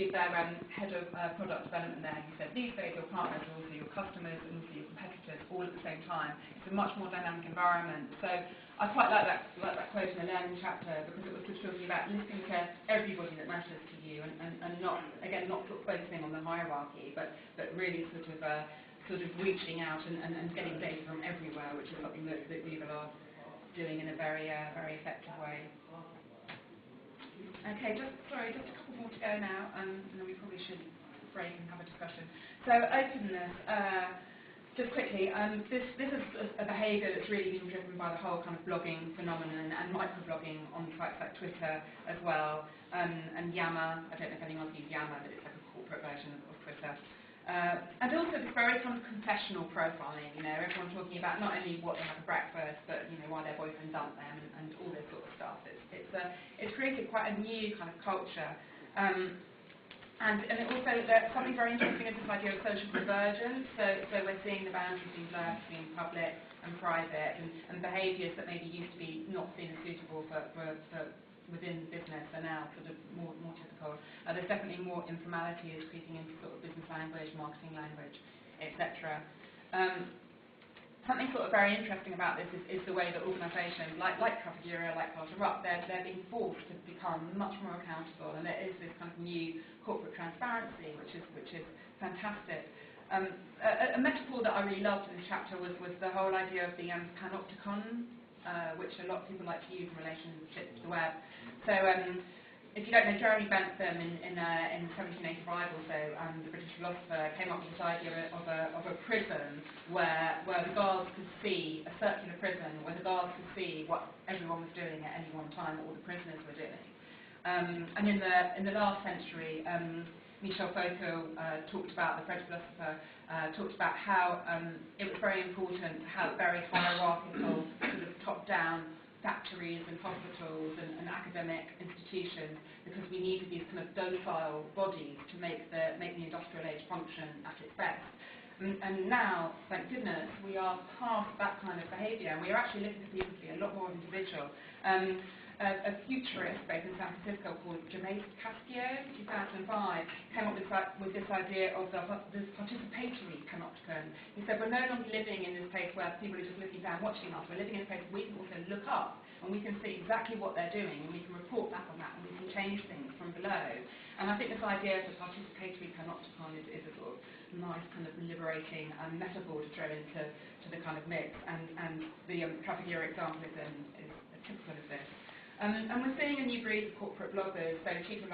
interviewed their head of product development there. He said, these days your partners are also your customers and also your competitors all at the same time. It's a much more dynamic environment. So I quite like that quote in the learning chapter, because it was sort of talking about listening to everybody that matters to you, and not, again, not focusing on the hierarchy, but really sort of reaching out and getting data from everywhere, which is something that Google are doing in a very effective way. Okay, just a couple more to go now, and then we probably should break and have a discussion. So openness, just quickly, this is a behaviour that's really been driven by the whole kind of blogging phenomenon and microblogging on sites like Twitter as well, and Yammer. I don't know if anyone's used Yammer, but it's like a corporate version of Twitter. And also this very kind of confessional profiling, you know, everyone talking about not only what they have for breakfast, but, you know, why their boyfriend dumped them and all this sort of stuff. It's created quite a new kind of culture. And it also, something very interesting is this idea of social convergence. So we're seeing the boundaries being blurred between public and private, and behaviours that maybe used to be not seen as suitable for within business are now sort of more typical. There's definitely more informality is creeping into sort of business language, marketing language, etc. Something sort of very interesting about this is the way that organisations like Trafigura, like Carter Ruck, they're being forced to become much more accountable, and there is this kind of new corporate transparency, which is fantastic. A metaphor that I really loved in this chapter was the whole idea of the panopticon, which a lot of people like to use in relationship to the web. So if you don't know, Jeremy Bentham in 1785 or so, the British philosopher, came up with this idea of a prison where the guards could see, a circular prison, where the guards could see what everyone was doing at any one time, what all the prisoners were doing. And in the last century, Michel Foucault talked about, the French philosopher, talked about how it was very important to have very hierarchical, sort of top-down factories and hospitals and academic institutions, because we needed these kind of docile bodies to make the industrial age function at its best. And now, thank goodness, we are past that kind of behaviour, and we are actually looking for people to be a lot more individual. A futurist based in San Francisco called Gervais Castillo, in 2005, came up with this idea of this participatory panopticon. He said, we're no longer living in this place where people are just looking down watching us. We're living in a place where we can also look up, and we can see exactly what they're doing, and we can report back on that, and we can change things from below. And I think this idea of the participatory panopticon is a sort of nice kind of liberating metaphor to throw into the kind of mix, and the Trafigura example is typical of this. And we're seeing a new breed of corporate bloggers, so Chief of